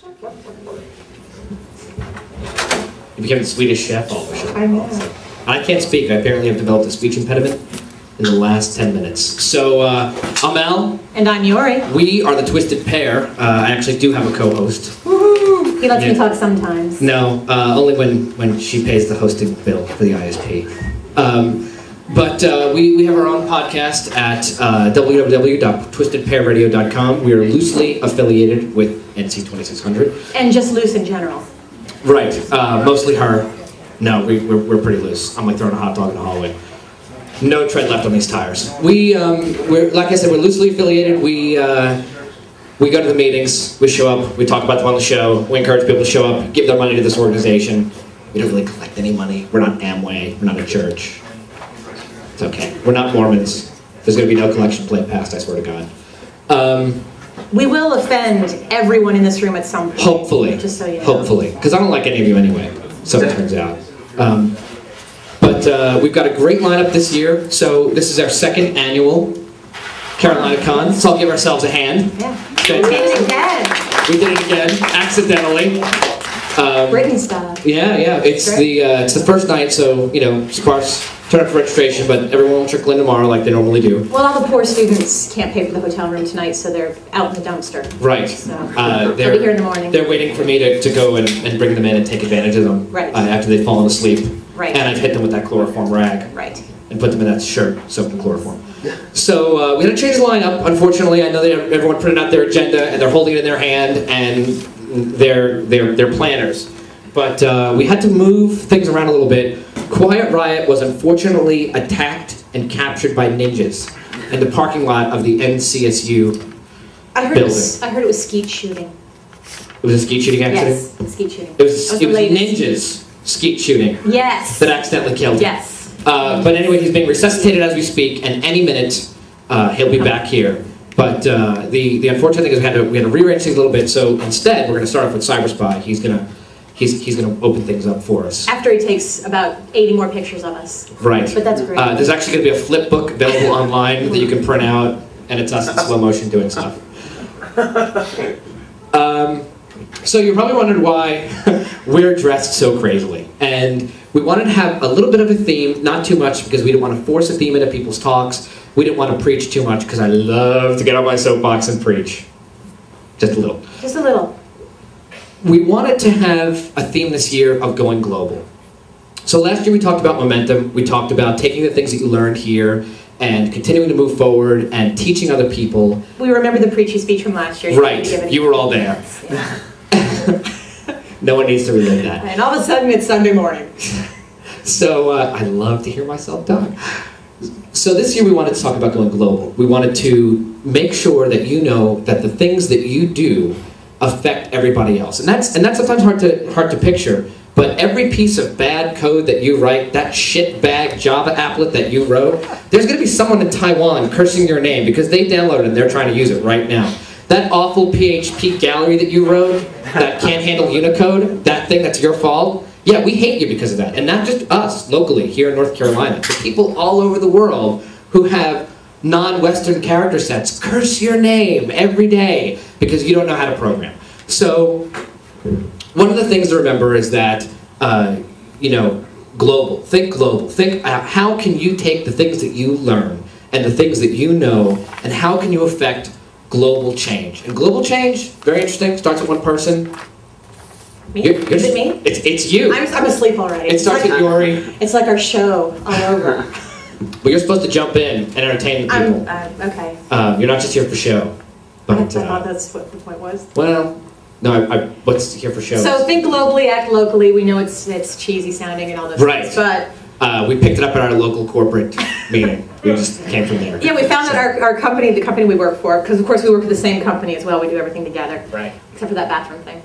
You became the Swedish chef all of a sudden. I know. I can't speak. I apparently have developed a speech impediment in the last 10 minutes. So, I'm Al. And I'm Yori. We are the Twisted Pair. I actually do have a co-host. Woohoo! He lets me talk sometimes. No, only when she pays the hosting bill for the ISP. But we have our own podcast at www.twistedpairradio.com. We are loosely affiliated with NC 2600. And just loose in general. Right. Mostly her. No, we're pretty loose. I'm like throwing a hot dog in the hallway. No tread left on these tires. We're like I said, we're loosely affiliated. We go to the meetings, we show up, we talk about them on the show, we encourage people to show up, give their money to this organization. We don't really collect any money. We're not Amway, we're not a church. It's okay. We're not Mormons. There's going to be no collection plate passed, I swear to God. We will offend everyone in this room at some point. Hopefully. Just so you know. Hopefully. Because I don't like any of you anyway, so it turns out. But we've got a great lineup this year. So this is our second annual CarolinaCon. Let's all give ourselves a hand. Yeah. Fantastic. We did it again. We did it again, accidentally. Britain style. Yeah. It's the first night, so sparse. Turn up for registration, but everyone will trickle in tomorrow like they normally do. Well, all the poor students can't pay for the hotel room tonight, so they're out in the dumpster. Right. So they'll be here in the morning. They're waiting for me to go and bring them in and take advantage of them. Right. After they've fallen asleep. Right. And I've hit them with that chloroform rag. Right. And put them in that shirt soaked in chloroform. So we had to change the lineup, unfortunately. I know that everyone printed out their agenda and they're holding it in their hand and they're planners. But we had to move things around a little bit. Quiet Riot was unfortunately attacked and captured by ninjas in the parking lot of the NCSU building. I heard it was skeet shooting. It was a skeet shooting accident? Yes, skeet shooting. It was ninjas skeet shooting. Yes. That accidentally killed him. Yes. But anyway, he's being resuscitated as we speak, and any minute he'll be back here. But the unfortunate thing is we had to rearrange things a little bit. So instead, we're going to start off with Cyberspy. He's gonna open things up for us. After he takes about 80 more pictures of us. Right. But that's great. There's actually going to be a flip book available online that you can print out, and it's us in slow motion doing stuff. So you probably wondered why we're dressed so crazily. And we wanted to have a little bit of a theme, not too much, because we didn't want to force a theme into people's talks. We didn't want to preach too much, because I love to get on my soapbox and preach. Just a little. Just a little. We wanted to have a theme this year of going global. So last year we talked about momentum. We talked about taking the things that you learned here and continuing to move forward and teaching other people. We remember the preachy speech from last year. Right, you were all there. Yeah. No one needs to relive that. And all of a sudden it's Sunday morning. So I love to hear myself talk. So this year we wanted to talk about going global. We wanted to make sure that you know that the things that you do affect everybody else. And that's sometimes hard to picture, but every piece of bad code that you write, that shitbag Java applet that you wrote, there's going to be someone in Taiwan cursing your name because they downloaded it and they're trying to use it right now. That awful PHP gallery that you wrote that can't handle Unicode, that thing that's your fault, yeah, we hate you because of that. And not just us, locally, here in North Carolina, but people all over the world who have non-Western character sets curse your name every day because you don't know how to program. So one of the things to remember is that, global. Think global. Think how can you take the things that you learn and the things that you know and how can you affect global change. And global change, very interesting, starts with one person. Me? Is it me? It's you. I'm asleep already. It starts with Yori. It's like our show all over. But you're supposed to jump in and entertain the people. Okay. You're not just here for show. But, I thought that's what the point was. Well, no, what's here for show? So think globally, act locally. We know it's cheesy sounding and all those things, but we picked it up at our local corporate meeting. We just came from there. Yeah, we found that our company, the company we work for, because of course we work for the same company as well. We do everything together, right? Except for that bathroom thing.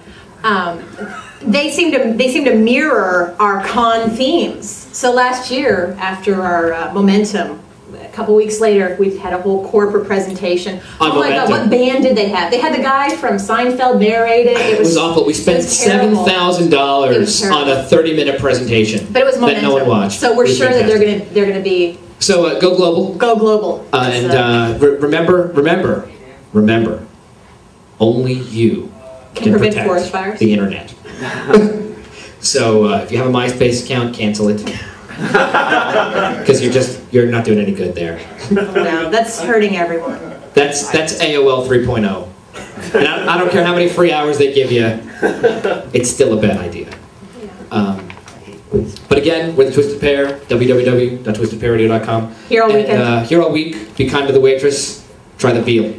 They seem to mirror our con themes. So last year, after our momentum, a couple weeks later, we had a whole corporate presentation. Oh my God, what band did they have? They had the guy from Seinfeld narrate it. It was awful. We spent $7,000 on a 30-minute presentation, but it was momentum. That no one watched. So we're sure that they're gonna be. So go global. Go global. And remember, only you can prevent forest fires. The internet. So if you have a MySpace account, cancel it. Because you're not doing any good there. No, that's hurting everyone. That's AOL 3.0. And I don't care how many free hours they give you, it's still a bad idea. But again, we're the Twisted Pair, www.twistedpairradio.com. Here all weekend. Here all week, be kind to the waitress, try the veal.